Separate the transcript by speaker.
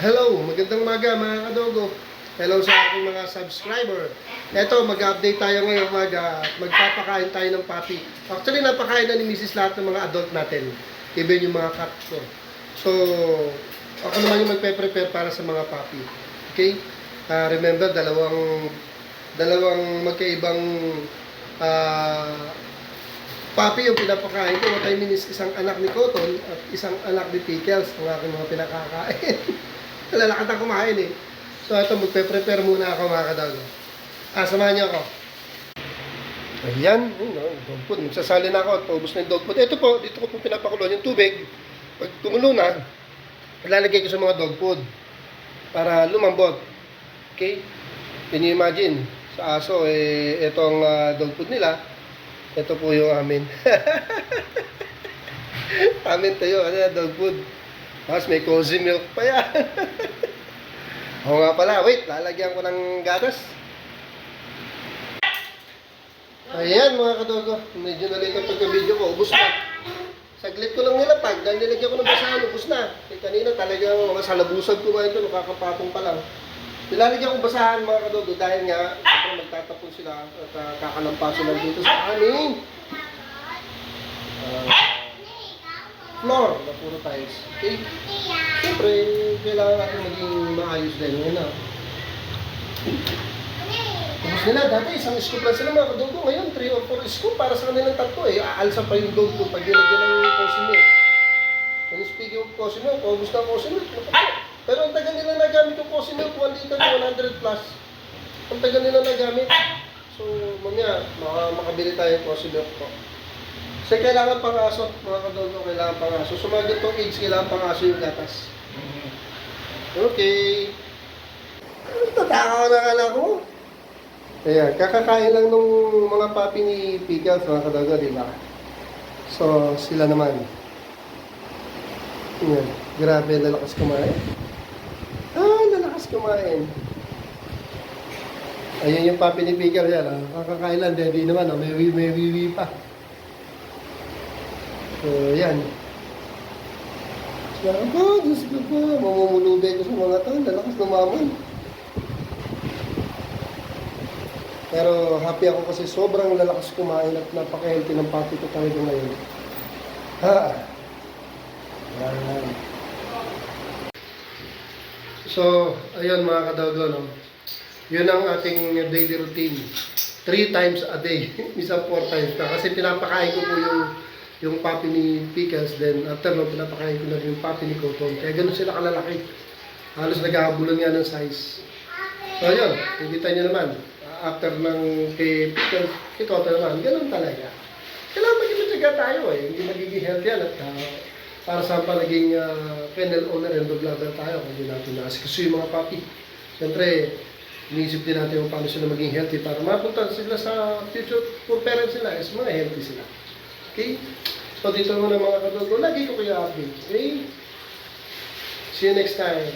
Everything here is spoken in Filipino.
Speaker 1: Hello, magandang umaga mga kadogo. Hello sa aking mga subscriber. Eto, mag-update tayo ngayong umaga. Magpapakain tayo ng puppy. Actually, napakain na ni Mrs. lahat ng mga adult natin. Even yung mga cat ko. So, ako naman yung magpe-prepare para sa mga puppy. Okay? Remember, dalawang magkaibang puppy yung pinapakain ko. What I mean is isang anak ni Cotton at isang anak ni Pickles ang aking mga pinakakain. Lalakad na kumain eh. So ito, magpe-prepare muna ako mga kadago. Samahan niyo ako. Ayan, dog food. Magsasali na ako at paubos na yung dog food. Ito po, dito ko po pinapakuloan yung tubig. Pag tumulo na, ilalagay ko sa mga dog food para lumambot. Okay? Can you imagine? Sa aso, itong dog food nila, ito po yung amin. Amin tayo, dog food. Tapos may cozy milk pa yan. Oo nga pala, wait, lalagyan ko ng gatas. Ayan mga kadogo, medyo na-late ang pagka-video ko, ubos na. Saglit ko lang nilapag, dahil nilagyan ko ng basahan, ubos na. Kanina talagang mga salabusag kumain ko, nakakapatong pa lang. Nilalagyan ko basahan mga kadogo dahil nga magtatapon sila at kakalampaso lang dito sa amin. Floor na puro tiles. Okay? Siyempre, kailangan natin maging maayos din. Ngayon na. Tapos nila, dati isang scoop lang sila mga kadogo. Ngayon, 3 or 4 scoop para sa kanilang tatlo eh. Aalsa pa yung dog ko pag nilagyan ng cozy milk. And speaking of cozy milk, ubus na cozy milk. Pero ang tagal nila nagamit yung cozy milk, 1 liter na 100 plus. Ang tagal nila nagamit. So, mamaya, makabili tayo yung cozy milk po. Kasi kailangan pang aso, mga kadogo, kailangan pang aso. So, mga ganitong age, kailangan pang aso yung gatas. Okay. Tatakaw na anak ko. Ayan, kakakain lang nung mga puppy ni Pickles, mga kadogo, di ba? So, sila naman. Ayan, grabe, lalakas kumain. Lalakas kumain. Ayan yung puppy ni Pickles yan, kakakain lang, daddy naman, may wiwi pa. So, yan. Sabi ko, Diyos ko po, mamumulubay ko sa mga to, lalakas lumaman. Pero happy ako kasi sobrang lalakas kumain at napaka-healthy ng puppy ko talaga ngayon. Yan. So, ayun mga kadogo, no? Yun ang ating daily routine. 3 times a day. Minsan 4 times na. Kasi pinapakain ko po yung puppy ni Pickles, then after no, pinapakain ko na yung puppy ni Cotton. Kaya ganun sila kalalaki. Halos naghahabulan nga ng size. So yun, nakikita nyo naman. After ng kay Pickles, kay Cotton naman, ganun talaga. Kailangan maging matyaga tayo eh. Hindi magiging healthy yan. At para saan pa naging kennel owner and dog lover tayo. Hindi natin naasikaso yung mga puppy. Siyempre, iniisip din natin kung paano sila maging healthy para mapunta sila sa future kung parents sila is mga healthy sila. Okay? So, dito muna mga kadogo. Lagi ko kayo update. Okay? See you next time.